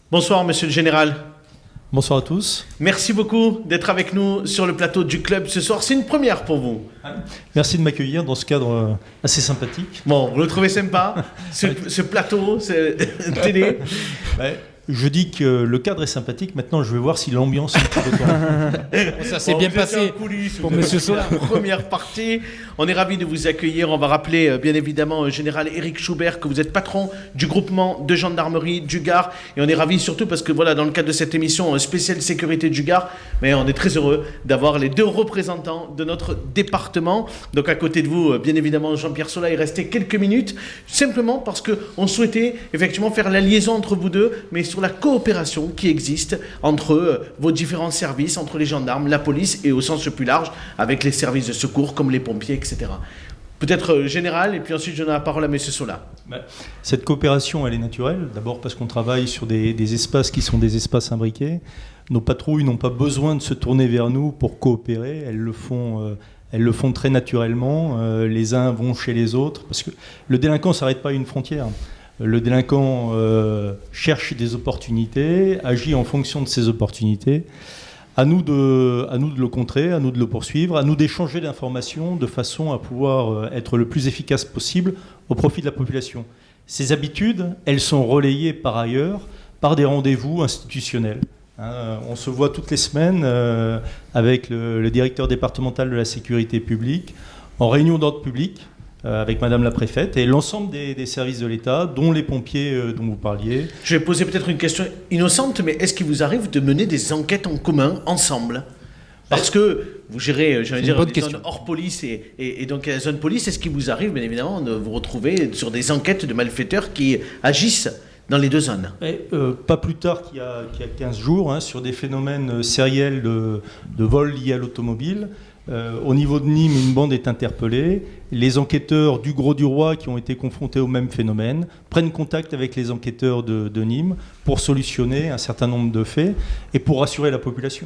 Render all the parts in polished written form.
Bonsoir, monsieur le général. Bonsoir à tous. Merci beaucoup d'être avec nous sur le plateau du club ce soir. C'est une première pour vous. Merci de m'accueillir dans ce cadre assez sympathique. Bon, vous le trouvez sympa, ce plateau, cette télé? Je dis que le cadre est sympathique. Maintenant, je vais voir si l'ambiance est autant. Ça s'est bien passé pour Monsieur Sola. Première partie. On est ravis de vous accueillir. On va rappeler bien évidemment général Éric Schubert que vous êtes patron du groupement de gendarmerie du Gard. Et on est ravis surtout parce que voilà, dans le cadre de cette émission spéciale sécurité du Gard, mais on est très heureux d'avoir les deux représentants de notre département. Donc à côté de vous, bien évidemment, Jean-Pierre Sola est resté quelques minutes, simplement parce qu'on souhaitait effectivement faire la liaison entre vous deux, mais sur la coopération qui existe entre vos différents services, entre les gendarmes, la police et au sens plus large, avec les services de secours comme les pompiers, etc. Peut-être général, et puis ensuite je donne la parole à M. Sola. Cette coopération, elle est naturelle. D'abord parce qu'on travaille sur des espaces qui sont des espaces imbriqués. Nos patrouilles n'ont pas besoin de se tourner vers nous pour coopérer. Elles le font très naturellement. Les uns vont chez les autres. Parce que le délinquant ne s'arrête pas à une frontière. Le délinquant cherche des opportunités, agit en fonction de ces opportunités. À nous de le contrer, à nous de le poursuivre, à nous d'échanger l'information de façon à pouvoir être le plus efficace possible au profit de la population. Ces habitudes, elles sont relayées par ailleurs par des rendez-vous institutionnels. On se voit toutes les semaines avec le directeur départemental de la sécurité publique en réunion d'ordre public avec Madame la préfète et l'ensemble des services de l'État, dont les pompiers dont vous parliez. Je vais poser peut-être une question innocente, mais est-ce qu'il vous arrive de mener des enquêtes en commun, ensemble ? Parce que vous gérez, j'allais dire, des zones hors police et donc la zone police, est-ce qu'il vous arrive, bien évidemment, de vous retrouver sur des enquêtes de malfaiteurs qui agissent dans les deux zones? Pas plus tard qu'il y a 15 jours, sur des phénomènes sériels de vols liés à l'automobile. Au niveau de Nîmes, une bande est interpellée. Les enquêteurs du Gros-du-Roi, qui ont été confrontés au même phénomène, prennent contact avec les enquêteurs de Nîmes pour solutionner un certain nombre de faits et pour rassurer la population.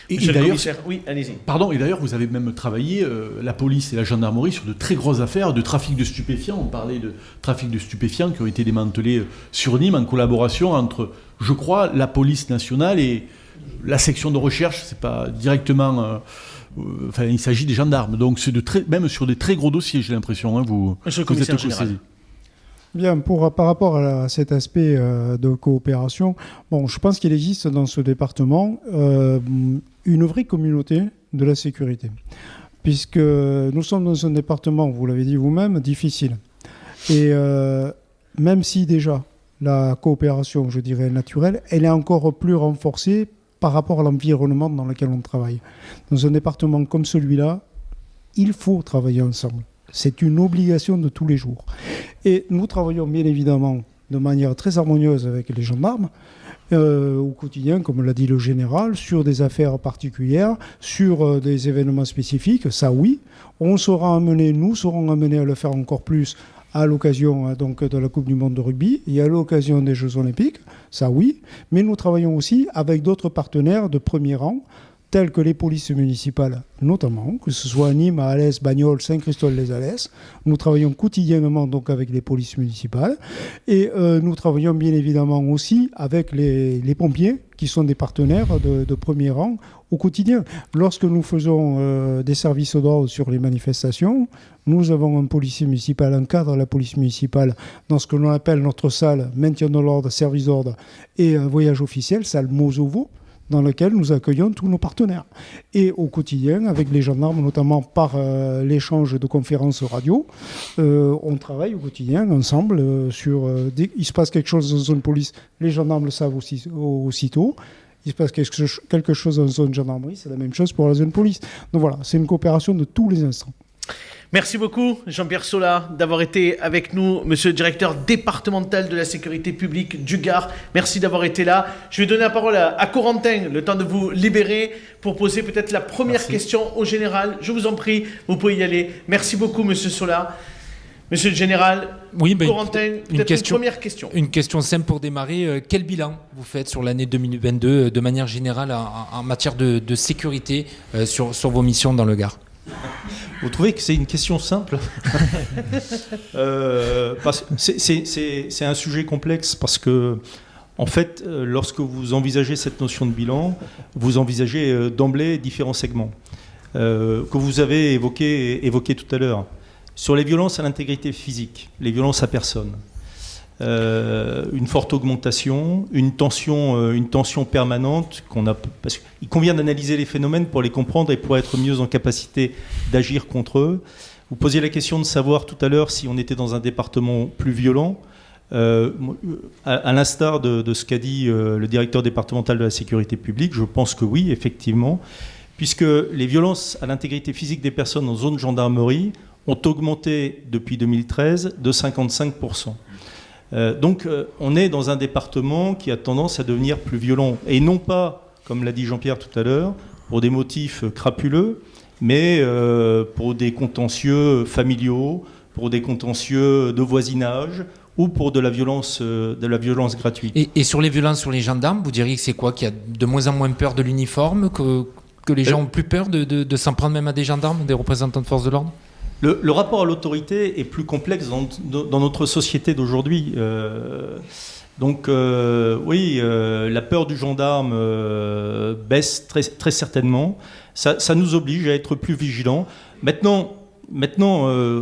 Et d'ailleurs, oui, allez-y. Pardon, et d'ailleurs, vous avez même travaillé, la police et la gendarmerie, sur de très grosses affaires de trafic de stupéfiants. On parlait de trafic de stupéfiants qui ont été démantelés sur Nîmes en collaboration entre, je crois, la police nationale et la section de recherche. C'est pas directement... il s'agit des gendarmes. Donc, c'est même sur des très gros dossiers, j'ai l'impression. Vous êtes saisi. Bien, par rapport à cet aspect de coopération, je pense qu'il existe dans ce département une vraie communauté de la sécurité. Puisque nous sommes dans un département, vous l'avez dit vous-même, difficile. Et même si déjà la coopération, je dirais, naturelle, elle est encore plus renforcée par rapport à l'environnement dans lequel on travaille. Dans un département comme celui-là, il faut travailler ensemble. C'est une obligation de tous les jours. Et nous travaillons bien évidemment de manière très harmonieuse avec les gendarmes au quotidien, comme l'a dit le général, sur des affaires particulières, sur des événements spécifiques, ça oui. Nous serons amenés à le faire encore plus à l'occasion donc de la Coupe du Monde de rugby et à l'occasion des Jeux Olympiques, ça oui. Mais nous travaillons aussi avec d'autres partenaires de premier rang, tels que les polices municipales notamment, que ce soit à Nîmes, à Alès, Bagnols, Saint-Christol-les-Alès. Nous travaillons quotidiennement donc avec les polices municipales et nous travaillons bien évidemment aussi avec les pompiers qui sont des partenaires de premier rang au quotidien. Lorsque nous faisons des services d'ordre sur les manifestations, nous avons un policier municipal, un cadre de la police municipale dans ce que l'on appelle notre salle maintien de l'ordre, service d'ordre et voyage officiel, salle Mozovo, dans laquelle nous accueillons tous nos partenaires. Et au quotidien, avec les gendarmes, notamment par l'échange de conférences radio, on travaille au quotidien ensemble sur... il se passe quelque chose dans une zone police, les gendarmes le savent aussi, aussitôt. Il se passe quelque chose dans une zone gendarmerie, c'est la même chose pour la zone police. Donc voilà, c'est une coopération de tous les instants. Merci beaucoup, Jean-Pierre Sola, d'avoir été avec nous, monsieur le directeur départemental de la sécurité publique du Gard. Merci d'avoir été là. Je vais donner la parole à Corentin, le temps de vous libérer pour poser peut-être la première question au général. Je vous en prie, vous pouvez y aller. Merci beaucoup, monsieur Sola. Monsieur le général, oui, Corentin, peut-être une première question. Une question simple pour démarrer. Quel bilan vous faites sur l'année 2022 de manière générale en matière de sécurité sur vos missions dans le Gard ? Vous trouvez que c'est une question simple? C'est un sujet complexe parce que En fait, lorsque vous envisagez cette notion de bilan, vous envisagez d'emblée différents segments que vous avez évoqués tout à l'heure. Sur les violences à l'intégrité physique, les violences à personne, une forte augmentation, une tension permanente parce qu'il convient d'analyser les phénomènes pour les comprendre et pour être mieux en capacité d'agir contre eux. Vous posiez la question de savoir tout à l'heure si on était dans un département plus violent. À l'instar de ce qu'a dit le directeur départemental de la sécurité publique, je pense que oui, effectivement, puisque les violences à l'intégrité physique des personnes en zone gendarmerie ont augmenté depuis 2013 de 55%. Donc on est dans un département qui a tendance à devenir plus violent, et non pas, comme l'a dit Jean-Pierre tout à l'heure, pour des motifs crapuleux, mais pour des contentieux familiaux, pour des contentieux de voisinage, ou pour de la violence gratuite. Et sur les violences sur les gendarmes, vous diriez que c'est quoi? Qu'il y a de moins en moins peur de l'uniforme, que les gens ont plus peur de s'en prendre même à des gendarmes, des représentants de forces de l'ordre? Le rapport à l'autorité est plus complexe dans notre société d'aujourd'hui. Oui, la peur du gendarme baisse très, très certainement. Ça nous oblige à être plus vigilants. Maintenant,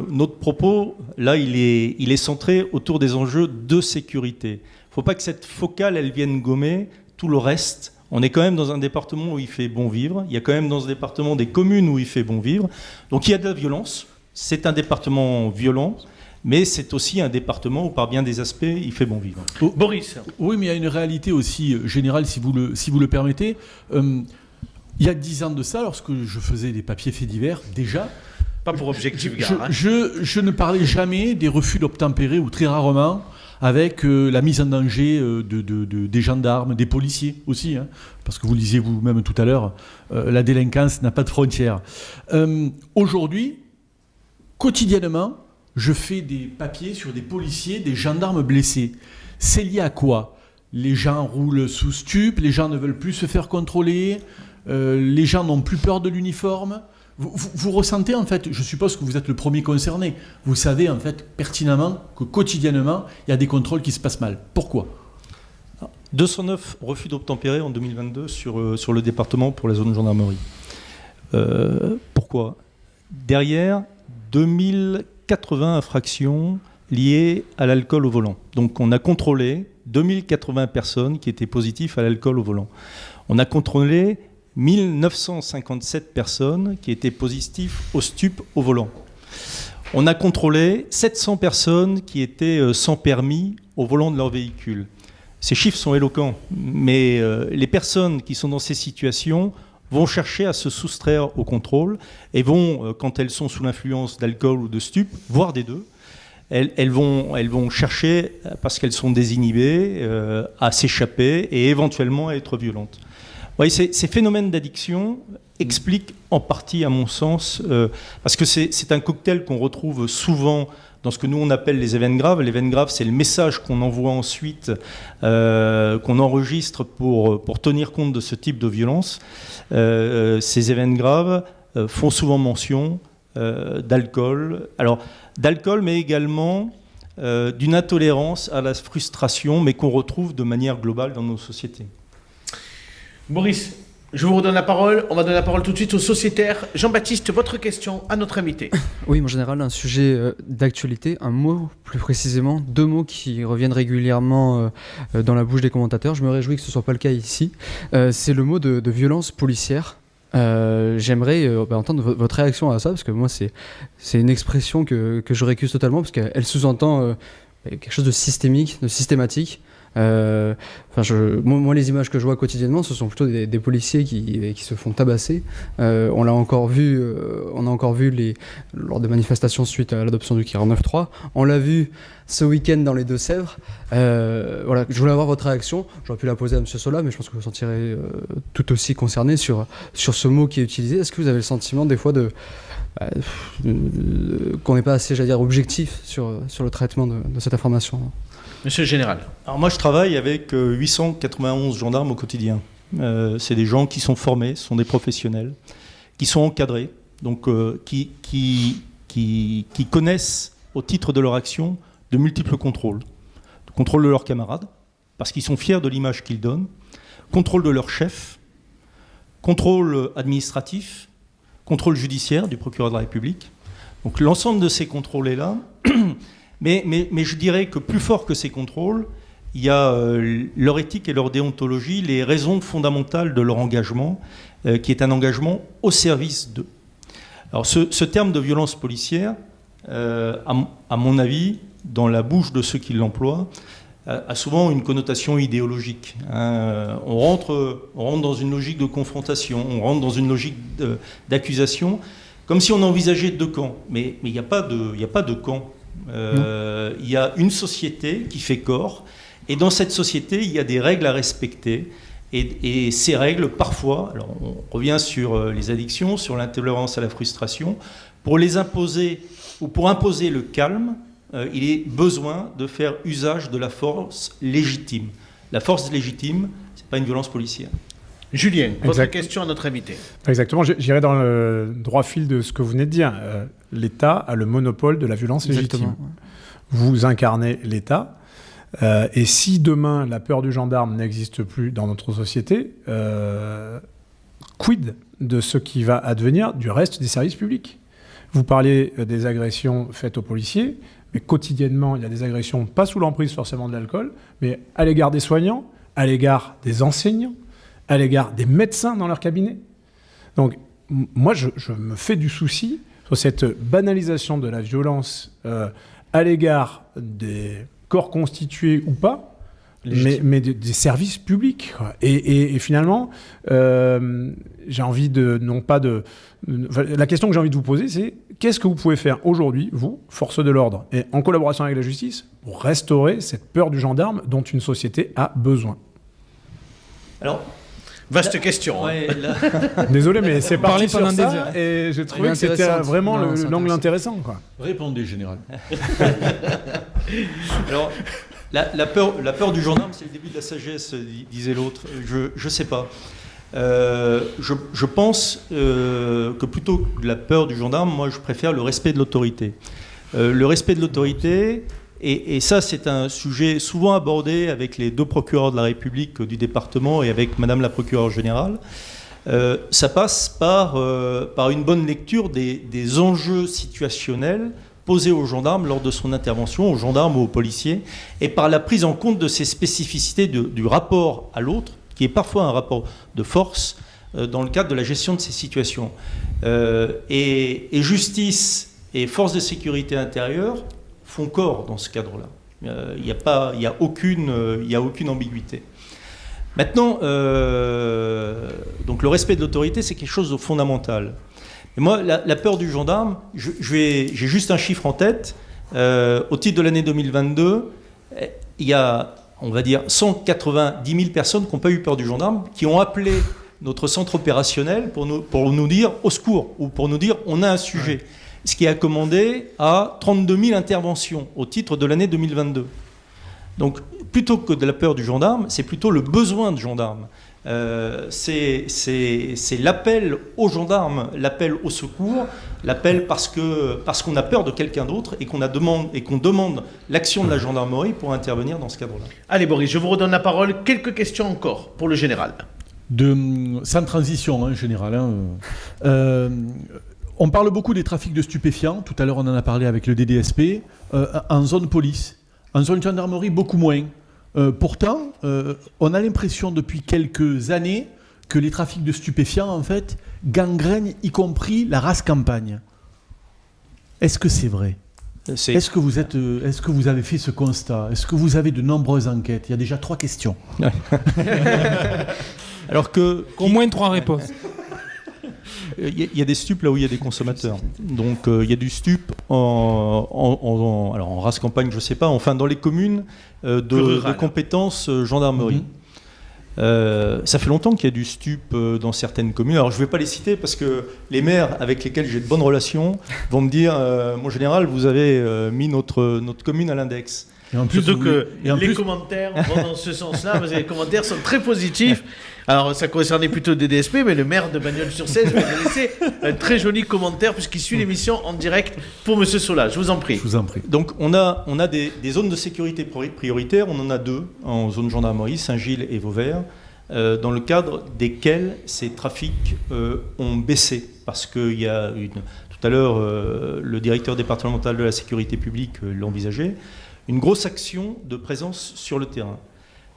notre propos, là, il est centré autour des enjeux de sécurité. Il ne faut pas que cette focale, elle vienne gommer tout le reste. On est quand même dans un département où il fait bon vivre. Il y a quand même dans ce département des communes où il fait bon vivre. Donc il y a de la violence. C'est un département violent, mais c'est aussi un département où, par bien des aspects, il fait bon vivre. Boris. Oui, mais il y a une réalité aussi générale, si vous le permettez. Il y a 10 ans de ça, lorsque je faisais des papiers faits divers, déjà... Pas pour Objectif Gare. Je ne parlais jamais des refus d'obtempérer, ou très rarement, avec la mise en danger des gendarmes, des policiers aussi, hein, parce que vous le disiez vous-même tout à l'heure, la délinquance n'a pas de frontières. Aujourd'hui, quotidiennement, je fais des papiers sur des policiers, des gendarmes blessés. C'est lié à quoi? Les gens roulent sous stup, les gens ne veulent plus se faire contrôler, les gens n'ont plus peur de l'uniforme. Vous ressentez, en fait, je suppose que vous êtes le premier concerné, vous savez en fait pertinemment que quotidiennement, il y a des contrôles qui se passent mal. Pourquoi ? 209 refus d'obtempérer en 2022 sur le département pour la zone gendarmerie. Pourquoi ? Derrière, 2080 infractions liées à l'alcool au volant. Donc on a contrôlé 2080 personnes qui étaient positives à l'alcool au volant. On a contrôlé 1957 personnes qui étaient positives au stup au volant. On a contrôlé 700 personnes qui étaient sans permis au volant de leur véhicule. Ces chiffres sont éloquents, mais les personnes qui sont dans ces situations vont chercher à se soustraire au contrôle et vont, quand elles sont sous l'influence d'alcool ou de stup, voire des deux, elles vont chercher, parce qu'elles sont désinhibées, à s'échapper et éventuellement à être violentes. Oui, ces phénomènes d'addiction expliquent en partie, à mon sens, parce que c'est un cocktail qu'on retrouve souvent dans ce que nous on appelle les événements graves. L'événement grave, c'est le message qu'on envoie ensuite, qu'on enregistre pour tenir compte de ce type de violence. Ces événements graves font souvent mention d'alcool. Alors, d'alcool, mais également d'une intolérance à la frustration, mais qu'on retrouve de manière globale dans nos sociétés. Boris, je vous redonne la parole. On va donner la parole tout de suite aux sociétaires. Jean-Baptiste, votre question à notre invité. Oui, en général, un sujet d'actualité, un mot plus précisément, 2 mots qui reviennent régulièrement dans la bouche des commentateurs. Je me réjouis que ce ne soit pas le cas ici. C'est le mot de violence policière. J'aimerais entendre votre réaction à ça, parce que moi, c'est une expression que je récuse totalement, parce qu'elle sous-entend quelque chose de systémique, de systématique. Moi, les images que je vois quotidiennement, ce sont plutôt des policiers qui se font tabasser. On a encore vu lors des manifestations suite à l'adoption du 49.3. On l'a vu ce week-end dans les Deux-Sèvres. Voilà, je voulais avoir votre réaction. J'aurais pu la poser à M. Sola, mais je pense que vous vous sentirez tout aussi concerné sur ce mot qui est utilisé. Est-ce que vous avez le sentiment des fois qu'on n'est pas assez, j'allais dire, objectif sur le traitement de cette information ? Monsieur le Général. Alors moi, je travaille avec 891 gendarmes au quotidien. C'est des gens qui sont formés, sont des professionnels, qui sont encadrés, donc qui connaissent, au titre de leur action, de multiples contrôles. Le contrôle de leurs camarades, parce qu'ils sont fiers de l'image qu'ils donnent, contrôle de leur chef, contrôle administratif, contrôle judiciaire du procureur de la République. Donc l'ensemble de ces contrôles est là. Mais je dirais que plus fort que ces contrôles, il y a leur éthique et leur déontologie, les raisons fondamentales de leur engagement, qui est un engagement au service d'eux. Alors ce terme de violence policière, à mon avis, dans la bouche de ceux qui l'emploient, a souvent une connotation idéologique. On rentre dans une logique de confrontation, on rentre dans une logique d'accusation, comme si on envisageait deux camps. Mais il n'y a pas de camp. Il y a une société qui fait corps, et dans cette société, il y a des règles à respecter. Et ces règles, parfois, alors on revient sur les addictions, sur l'intolérance à la frustration, pour les imposer, ou pour imposer le calme, il est besoin de faire usage de la force légitime. La force légitime, ce n'est pas une violence policière. Julien, votre question à notre invité. Exactement, j'irai dans le droit fil de ce que vous venez de dire. L'État a le monopole de la violence légitime. Vous incarnez l'État. Et si demain la peur du gendarme n'existe plus dans notre société, quid de ce qui va advenir du reste des services publics ? Vous parlez des agressions faites aux policiers, mais quotidiennement il y a des agressions, pas sous l'emprise forcément de l'alcool, mais à l'égard des soignants, à l'égard des enseignants, à l'égard des médecins dans leur cabinet. Donc moi je me fais du souci sur cette banalisation de la violence à l'égard des corps constitués ou pas, mais des services publics, quoi. Et finalement, j'ai envie de... la question que j'ai envie de vous poser, c'est qu'est-ce que vous pouvez faire aujourd'hui, vous, force de l'ordre, et en collaboration avec la justice, pour restaurer cette peur du gendarme dont une société a besoin ? Alors, vaste question. Ouais, Désolé, mais c'est parti sur pendant des ça, heures. et j'ai trouvé que c'était vraiment l'angle intéressant, quoi. Répondez, général. Alors, la peur du gendarme, c'est le début de la sagesse, disait l'autre. Je sais pas. Je pense que plutôt que la peur du gendarme, moi je préfère le respect de l'autorité. Le respect de l'autorité, et ça c'est un sujet souvent abordé avec les deux procureurs de la République du département et avec Madame la procureure générale. Ça passe par une bonne lecture des enjeux situationnels posés aux gendarmes lors de son intervention, aux gendarmes ou aux policiers, et par la prise en compte de ces spécificités du rapport à l'autre, qui est parfois un rapport de force dans le cadre de la gestion de ces situations. Et justice et forces de sécurité intérieure font corps dans ce cadre-là. Il n'y a aucune ambiguïté. Maintenant, donc le respect de l'autorité, c'est quelque chose de fondamental. Et moi, la peur du gendarme, j'ai juste un chiffre en tête. Au titre de l'année 2022, il y a, on va dire, 190 000 personnes qui n'ont pas eu peur du gendarme, qui ont appelé notre centre opérationnel pour nous dire au secours, ou pour nous dire on a un sujet. Ouais. Ce qui a commandé à 32 000 interventions au titre de l'année 2022. Donc, plutôt que de la peur du gendarme, c'est plutôt le besoin de gendarme. C'est l'appel aux gendarmes, l'appel au secours, l'appel parce qu'on a peur de quelqu'un d'autre et qu'on demande l'action de la gendarmerie pour intervenir dans ce cadre-là. Allez Boris, je vous redonne la parole. Quelques questions encore pour le général. Sans transition, hein, général. On parle beaucoup des trafics de stupéfiants. Tout à l'heure, on en a parlé avec le DDSP. En zone police, en zone gendarmerie, beaucoup moins. Pourtant, on a l'impression depuis quelques années que les trafics de stupéfiants, en fait, gangrènent y compris la race campagne. Est-ce que c'est vrai ? Est-ce que vous avez fait ce constat ? Est-ce que vous avez de nombreuses enquêtes ? Il y a déjà 3 questions. Alors que... Au moins 3 réponses. Il y a des stupes là où il y a des consommateurs. Donc il y a du stup en race campagne, je ne sais pas, enfin dans les communes de compétences gendarmerie. Ça fait longtemps qu'il y a du stup dans certaines communes. Alors je ne vais pas les citer parce que les maires avec lesquels j'ai de bonnes relations vont me dire mon général, vous avez mis notre commune à l'index. Et en plus, Plutôt que et en les plus- commentaires vont dans ce sens-là, parce que les commentaires sont très positifs. Alors, ça concernait plutôt des DSP, mais le maire de Bagnols-sur-Cèze m'a laissé un très joli commentaire, puisqu'il suit l'émission en direct pour Monsieur Sola. Je vous en prie. Je vous en prie. Donc on a des zones de sécurité prioritaires, on en a 2 en zone gendarmerie, Saint-Gilles et Vauvert, dans le cadre desquels ces trafics ont baissé. Parce qu'il y a tout à l'heure, le directeur départemental de la sécurité publique l'envisageait, une grosse action de présence sur le terrain.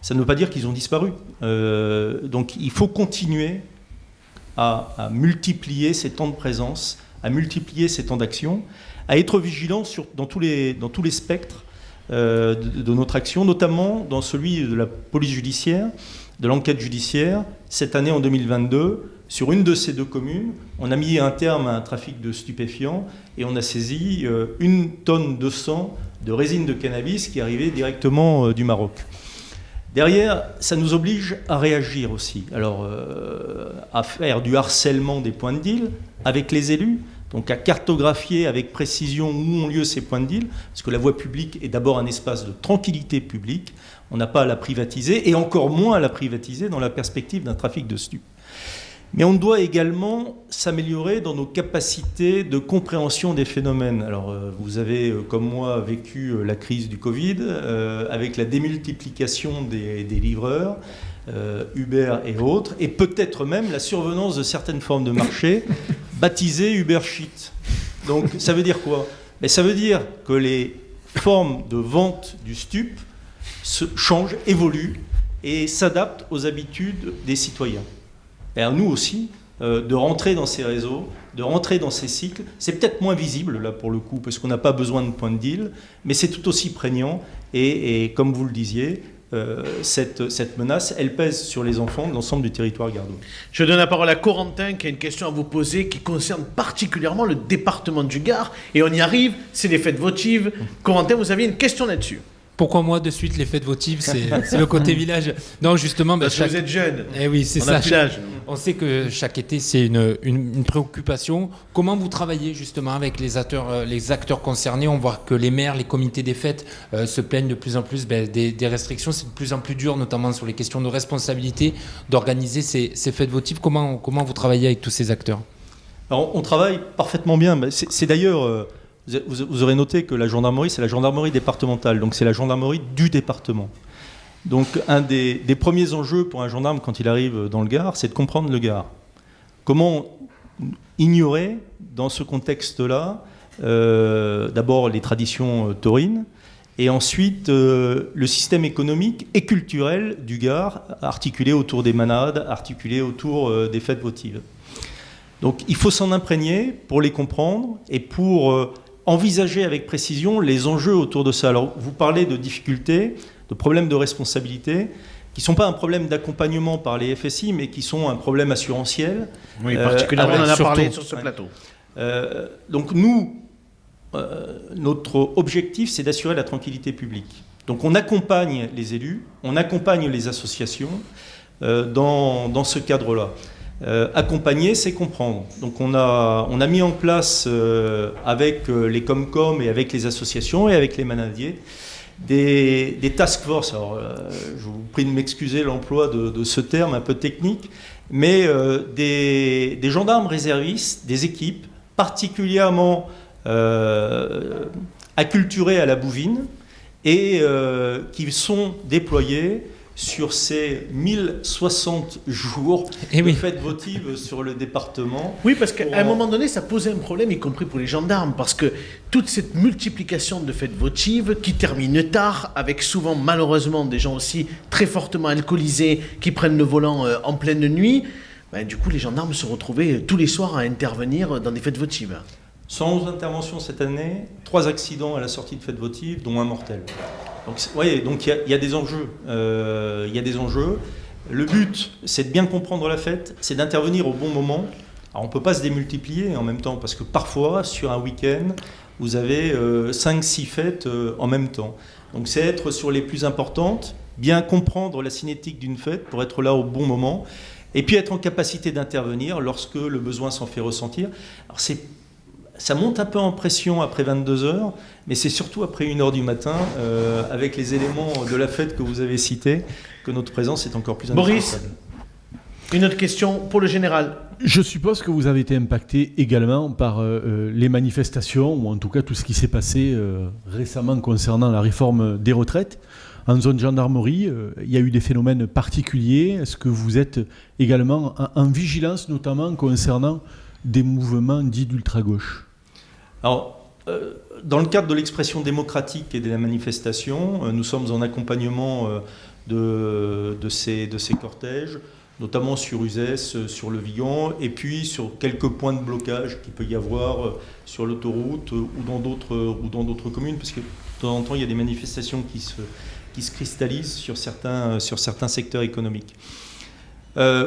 Ça ne veut pas dire qu'ils ont disparu. Donc il faut continuer à multiplier ces temps de présence, à multiplier ces temps d'action, à être vigilant dans tous les spectres de notre action, notamment dans celui de la police judiciaire, de l'enquête judiciaire. Cette année, en 2022, sur une de ces 2 communes, on a mis un terme à un trafic de stupéfiants et on a saisi 1 tonne 200 de résine de cannabis qui arrivait directement du Maroc. Derrière, ça nous oblige à réagir aussi. Alors, à faire du harcèlement des points de deal avec les élus, donc à cartographier avec précision où ont lieu ces points de deal, parce que la voie publique est d'abord un espace de tranquillité publique. On n'a pas à la privatiser, et encore moins à la privatiser dans la perspective d'un trafic de stupes. Mais on doit également s'améliorer dans nos capacités de compréhension des phénomènes. Alors, vous avez, comme moi, vécu la crise du Covid, avec la démultiplication des livreurs, Uber et autres, et peut-être même la survenance de certaines formes de marché, baptisées Uber Shit. Donc, ça veut dire quoi? Ça veut dire que les formes de vente du stup changent, évoluent, et s'adaptent aux habitudes des citoyens. Et à nous aussi, de rentrer dans ces réseaux, de rentrer dans ces cycles. C'est peut-être moins visible, là, pour le coup, parce qu'on n'a pas besoin de point de deal, mais c'est tout aussi prégnant. Et comme vous le disiez, cette menace, elle pèse sur les enfants de l'ensemble du territoire gardois. Je donne la parole à Corentin, qui a une question à vous poser, qui concerne particulièrement le département du Gard. Et on y arrive, c'est les fêtes votives. Corentin, vous aviez une question là-dessus. Pourquoi moi de suite les fêtes votives, c'est le côté village. Non, justement, Parce que vous êtes jeune. Eh oui, c'est On ça. a plus l'âge. On sait que chaque été c'est une préoccupation. Comment vous travaillez justement avec les acteurs concernés? On voit que les maires, les comités des fêtes se plaignent de plus en plus des restrictions. C'est de plus en plus dur, notamment sur les questions de responsabilité, d'organiser ces fêtes votives. Comment vous travaillez avec tous ces acteurs? Alors, on travaille parfaitement bien. C'est d'ailleurs... Vous aurez noté que la gendarmerie, c'est la gendarmerie départementale, donc c'est la gendarmerie du département. Donc un des premiers enjeux pour un gendarme quand il arrive dans le Gard, c'est de comprendre le Gard. Comment ignorer dans ce contexte-là d'abord les traditions taurines et ensuite le système économique et culturel du Gard, articulé autour des manades, articulé autour des fêtes votives. Donc il faut s'en imprégner pour les comprendre et pour envisager avec précision les enjeux autour de ça. Alors, vous parlez de difficultés, de problèmes de responsabilité, qui ne sont pas un problème d'accompagnement par les FSI, mais qui sont un problème assurantiel. Oui, particulièrement, on en a surtout, parlé sur ce plateau. Donc, nous, notre objectif, c'est d'assurer la tranquillité publique. Donc, on accompagne les élus, on accompagne les associations dans ce cadre-là. Accompagner, c'est comprendre. Donc on a mis en place avec les Comcom et avec les associations et avec les manadiers des task force. Alors je vous prie de m'excuser l'emploi de ce terme un peu technique, mais des gendarmes réservistes, des équipes particulièrement acculturées à la bouvine et qui sont déployées sur ces 1060 jours de fêtes votives sur le département. Oui, parce qu'à un moment donné, ça posait un problème, y compris pour les gendarmes, parce que toute cette multiplication de fêtes votives qui terminent tard, avec souvent, malheureusement, des gens aussi très fortement alcoolisés qui prennent le volant en pleine nuit, du coup, les gendarmes se retrouvaient tous les soirs à intervenir dans des fêtes votives. 111 interventions cette année, 3 accidents à la sortie de fêtes votives, dont un mortel. Donc, voyez, donc il y a des enjeux. Il y a des enjeux. Le but, c'est de bien comprendre la fête, c'est d'intervenir au bon moment. Alors, on ne peut pas se démultiplier en même temps, parce que parfois, sur un week-end, vous avez 5-6 fêtes en même temps. Donc, c'est être sur les plus importantes, bien comprendre la cinétique d'une fête pour être là au bon moment, et puis être en capacité d'intervenir lorsque le besoin s'en fait ressentir. Alors, c'est ça monte un peu en pression après 22 heures, mais c'est surtout après 1 heure du matin, avec les éléments de la fête que vous avez cités, que notre présence est encore plus indispensable. Boris, une autre question pour le général. Je suppose que vous avez été impacté également par les manifestations, ou en tout cas tout ce qui s'est passé récemment concernant la réforme des retraites. En zone gendarmerie, il y a eu des phénomènes particuliers. Est-ce que vous êtes également en vigilance, notamment concernant des mouvements dits d'ultra-gauche ? Alors, dans le cadre de l'expression démocratique et de la manifestation, nous sommes en accompagnement de ces cortèges, notamment sur Uzès, sur le Vigan, et puis sur quelques points de blocage qu'il peut y avoir sur l'autoroute ou dans d'autres communes, parce que de temps en temps, il y a des manifestations qui se cristallisent sur certains secteurs économiques.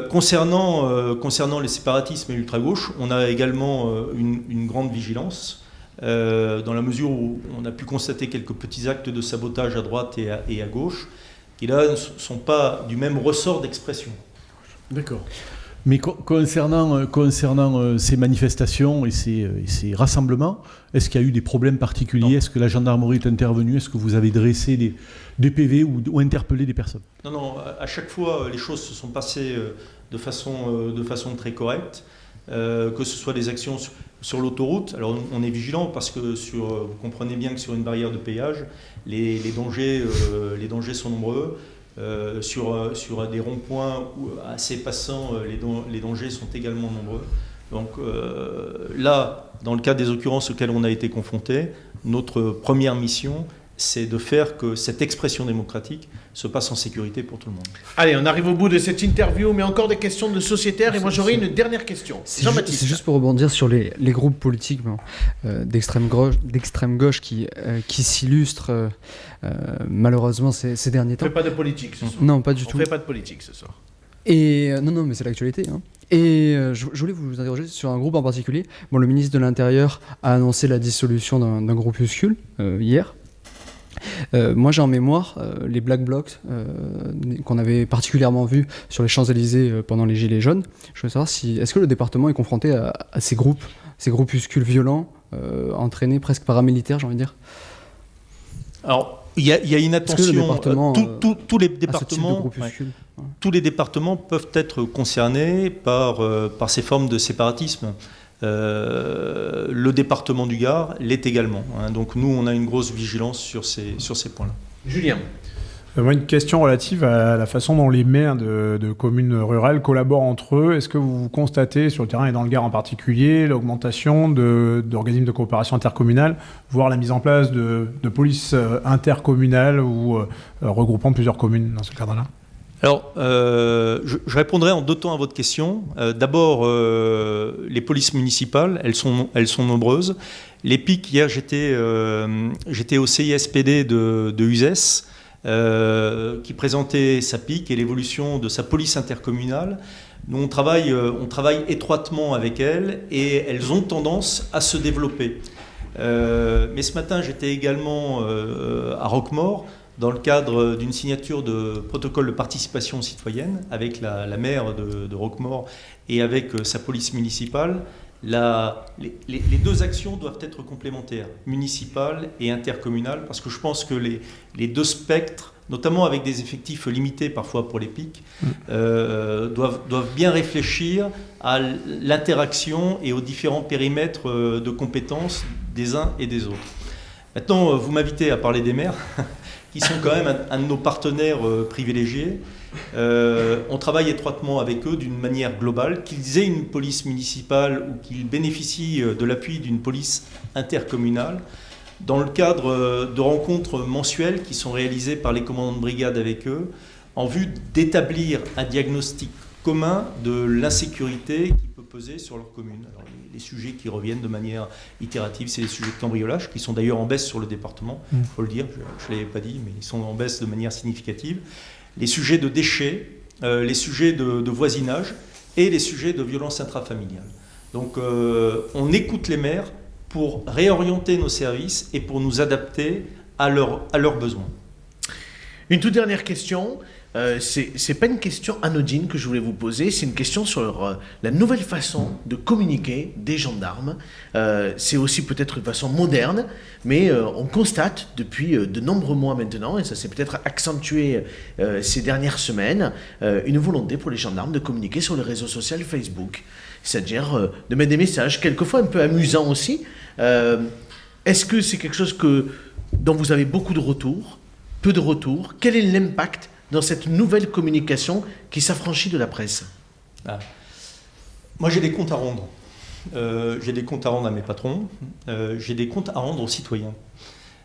Concernant les séparatismes et l'ultra-gauche, on a également une grande vigilance, dans la mesure où on a pu constater quelques petits actes de sabotage à droite et à gauche, qui là ne sont pas du même ressort d'expression. D'accord. Mais concernant ces manifestations et ces rassemblements, est-ce qu'il y a eu des problèmes particuliers ? Non. Est-ce que la gendarmerie est intervenue ? Est-ce que vous avez dressé des PV ou interpellé des personnes ? Non, à chaque fois, les choses se sont passées de façon très correcte, que ce soit des actions sur l'autoroute. Alors on est vigilant parce que vous comprenez bien que sur une barrière de péage, les dangers sont nombreux. Sur des ronds-points assez passants, les dangers sont également nombreux. Donc là, dans le cas des occurrences auxquelles on a été confrontés, notre première mission, c'est de faire que cette expression démocratique se passe en sécurité pour tout le monde. Allez, on arrive au bout de cette interview, mais encore des questions de sociétaires, et moi j'aurais une dernière question. Jean-Baptiste. C'est juste pour rebondir sur les groupes politiques d'extrême gauche qui s'illustrent malheureusement ces derniers temps. On ne fait pas de politique ce soir. Non, pas du tout. On ne fait pas de politique ce soir. Et non, mais c'est l'actualité. Hein. Et je voulais vous interroger sur un groupe en particulier. Bon, le ministre de l'Intérieur a annoncé la dissolution d'un groupuscule hier. Moi j'ai en mémoire les Black Blocs qu'on avait particulièrement vus sur les Champs-Élysées pendant les Gilets jaunes. Je voulais savoir est-ce que le département est confronté à ces groupuscules violents, entraînés presque paramilitaires, j'ai envie de dire. Alors il y a une attention. Tous les départements, tous les départements peuvent être concernés par ces formes de séparatisme. Le département du Gard l'est également. Hein. Donc nous, on a une grosse vigilance sur ces points-là. Julien. Moi, une question relative à la façon dont les maires de communes rurales collaborent entre eux. Est-ce que vous constatez, sur le terrain et dans le Gard en particulier, l'augmentation d'organismes de coopération intercommunale, voire la mise en place de polices intercommunales ou regroupant plusieurs communes dans ce cadre-là ? Alors, je répondrai en 2 temps à votre question. D'abord, les polices municipales, elles sont nombreuses. Les PIC, hier, j'étais au CISPD de Uzès, qui présentait sa PIC et l'évolution de sa police intercommunale. Nous, on travaille étroitement avec elles et elles ont tendance à se développer. Mais ce matin, j'étais également à Roquemaure, dans le cadre d'une signature de protocole de participation citoyenne avec la maire de Roquemaure et avec sa police municipale. Les 2 actions doivent être complémentaires, municipale et intercommunale, parce que je pense que les 2 spectres, notamment avec des effectifs limités parfois pour les PIC, doivent bien réfléchir à l'interaction et aux différents périmètres de compétences des uns et des autres. Maintenant, vous m'invitez à parler des maires, qui sont quand même un de nos partenaires privilégiés. On travaille étroitement avec eux d'une manière globale, qu'ils aient une police municipale ou qu'ils bénéficient de l'appui d'une police intercommunale, dans le cadre de rencontres mensuelles qui sont réalisées par les commandants de brigade avec eux, en vue d'établir un diagnostic commun de l'insécurité qui peut peser sur leur commune. Alors, les sujets qui reviennent de manière itérative, c'est les sujets de cambriolage, qui sont d'ailleurs en baisse sur le département, il faut le dire, je ne l'avais pas dit, mais ils sont en baisse de manière significative. Les sujets de déchets, les sujets de voisinage et les sujets de violence intrafamiliale. Donc on écoute les maires pour réorienter nos services et pour nous adapter à leurs besoins. Une toute dernière question. C'est pas une question anodine que je voulais vous poser, c'est une question sur la nouvelle façon de communiquer des gendarmes. C'est aussi peut-être une façon moderne, mais on constate depuis de nombreux mois maintenant, et ça s'est peut-être accentué ces dernières semaines, une volonté pour les gendarmes de communiquer sur le réseau social Facebook. C'est-à-dire de mettre des messages, quelquefois un peu amusants aussi. Est-ce que c'est quelque chose dont vous avez beaucoup de retours, peu de retours? Quel est l'impact dans cette nouvelle communication qui s'affranchit de la presse? Moi, j'ai des comptes à rendre. J'ai des comptes à rendre à mes patrons. J'ai des comptes à rendre aux citoyens.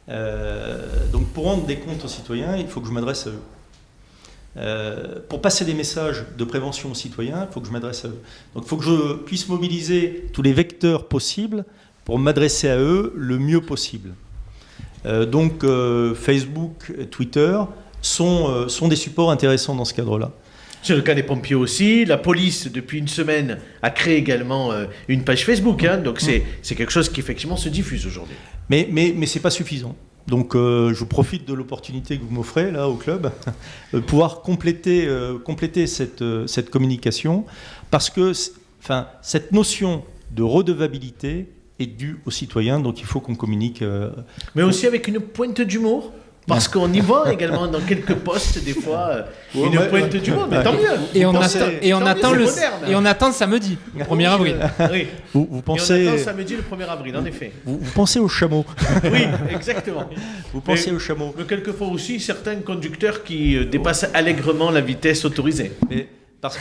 Donc, pour rendre des comptes aux citoyens, il faut que je m'adresse à eux. Pour passer des messages de prévention aux citoyens, il faut que je m'adresse à eux. Donc, il faut que je puisse mobiliser tous les vecteurs possibles pour m'adresser à eux le mieux possible. Donc, Facebook, Twitter sont des supports intéressants dans ce cadre-là. C'est le cas des pompiers aussi. La police, depuis une semaine, a créé également une page Facebook. Donc c'est quelque chose qui effectivement se diffuse aujourd'hui. Mais ce n'est pas suffisant. Donc je profite de l'opportunité que vous m'offrez là au club, de pouvoir compléter cette communication, parce que cette notion de redevabilité est due aux citoyens, donc il faut qu'on communique. Mais aussi avec une pointe d'humour. Parce qu'on y voit également dans quelques posts des fois une pointe d'humour, mais tant mieux. Et on attend samedi, le 1er avril. Oui. Vous pensez... Et on attend samedi le 1er avril, en effet. Vous pensez au chameau. Oui, exactement. Vous pensez au chameau. Mais quelquefois aussi certains conducteurs qui dépassent allègrement la vitesse autorisée. Mais parce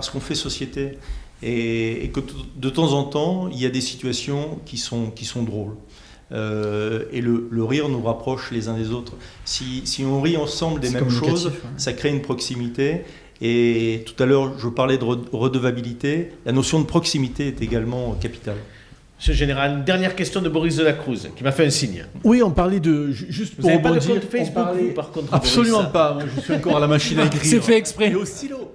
qu'on fait société et que de temps en temps, il y a des situations qui sont drôles. Et le rire nous rapproche les uns des autres. Si on rit ensemble des mêmes choses, ça crée une proximité. Et tout à l'heure, je parlais de redevabilité. La notion de proximité est également capitale. Monsieur le Général, une dernière question de Boris Delacruz, qui m'a fait un signe. Oui, on parlait de... Juste vous pour n'avez pas de rebondir, compte Facebook, vous, par contre, absolument Boris. pas. Moi, je suis encore à la machine à écrire. C'est fait exprès. Et au stylo.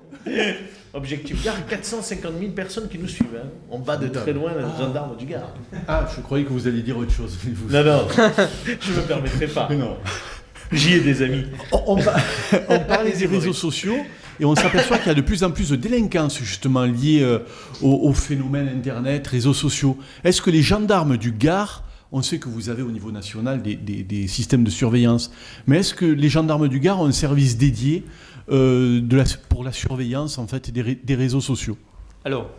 Objectif Gare, 450 000 personnes qui nous suivent. On bat de très loin les gendarmes du Gard. Ah, je croyais que vous alliez dire autre chose. Non, je ne me permettrai pas. Non. J'y ai des amis. On parlait des réseaux sociaux et on s'aperçoit qu'il y a de plus en plus de délinquance justement liées au phénomène Internet, réseaux sociaux. Est-ce que les gendarmes du Gard, on sait que vous avez au niveau national des systèmes de surveillance, mais est-ce que les gendarmes du Gard ont un service dédié pour la surveillance en fait des réseaux sociaux? Alors,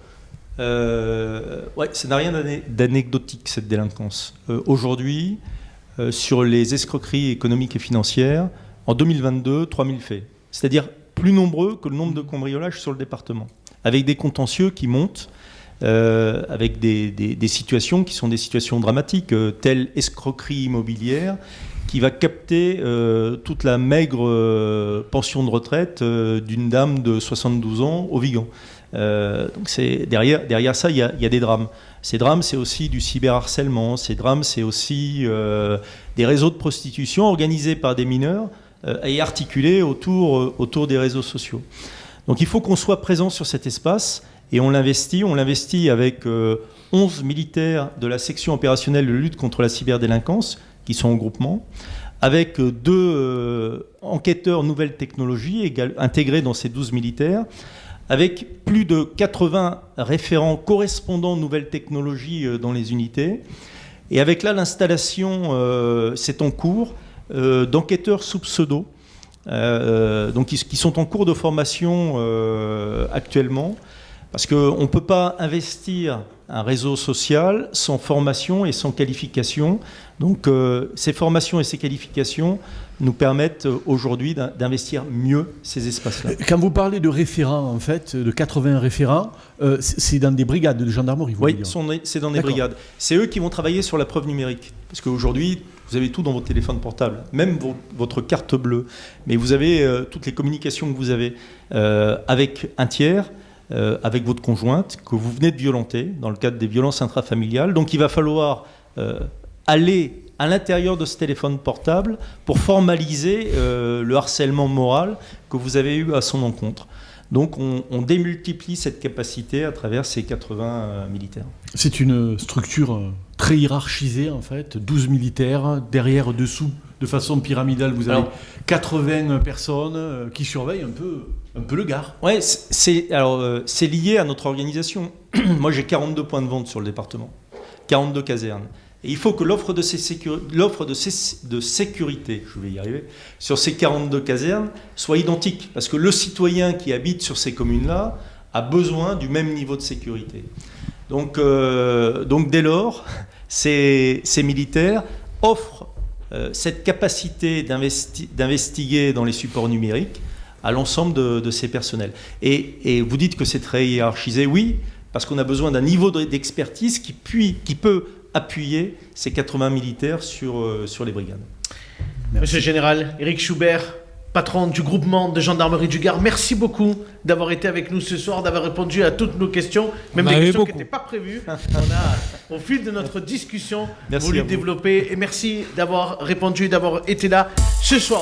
ça n'a rien d'anecdotique cette délinquance. Aujourd'hui, sur les escroqueries économiques et financières, en 2022, 3000 faits. C'est-à-dire plus nombreux que le nombre de cambriolages sur le département, avec des contentieux qui montent, avec des situations qui sont des situations dramatiques, telle escroquerie immobilière qui va capter toute la maigre pension de retraite d'une dame de 72 ans au Vigan. Donc derrière ça, il y a des drames. Ces drames, c'est aussi du cyberharcèlement. Ces drames, c'est aussi des réseaux de prostitution organisés par des mineurs et articulés autour des réseaux sociaux. Donc il faut qu'on soit présent sur cet espace et on l'investit. On l'investit avec 11 militaires de la section opérationnelle de lutte contre la cyberdélinquance qui sont en groupement, avec 2 enquêteurs nouvelles technologies intégrés dans ces 12 militaires, avec plus de 80 référents correspondants nouvelles technologies dans les unités, et avec là l'installation, c'est en cours, d'enquêteurs sous pseudo, donc qui sont en cours de formation actuellement, parce qu'on ne peut pas investir un réseau social sans formation et sans qualification. Donc ces formations et ces qualifications nous permettent aujourd'hui d'investir mieux ces espaces-là. Quand vous parlez de référents, en fait, de 80 référents, c'est dans des brigades de gendarmerie, vous voulez dire ? C'est dans des brigades. C'est eux qui vont travailler sur la preuve numérique. Parce qu'aujourd'hui, vous avez tout dans votre téléphone portable, même votre carte bleue. Mais vous avez toutes les communications que vous avez avec un tiers, avec votre conjointe, que vous venez de violenter dans le cadre des violences intrafamiliales. Donc il va falloir aller à l'intérieur de ce téléphone portable pour formaliser le harcèlement moral que vous avez eu à son encontre. Donc on démultiplie cette capacité à travers ces 80 militaires. C'est une structure très hiérarchisée en fait, 12 militaires, derrière, dessous, de façon pyramidale. Vous avez Alors, 80 personnes qui surveillent un peu le Gard. Ouais, c'est lié à notre organisation. Moi, j'ai 42 points de vente sur le département, 42 casernes. Et il faut que l'offre de sécurité, je vais y arriver, sur ces 42 casernes soit identique. Parce que le citoyen qui habite sur ces communes-là a besoin du même niveau de sécurité. Donc dès lors, ces militaires offrent cette capacité d'investiguer dans les supports numériques à l'ensemble de ces personnels. Et vous dites que c'est très hiérarchisé, oui, parce qu'on a besoin d'un niveau d'expertise qui peut appuyer ces 80 militaires sur les brigades. Merci. Monsieur le Général Éric Schubert, patron du groupement de gendarmerie du Gard, merci beaucoup d'avoir été avec nous ce soir, d'avoir répondu à toutes nos questions, même des questions qui n'étaient pas prévues. On a, au fil de notre discussion, voulu développer. Et merci d'avoir répondu, d'avoir été là ce soir.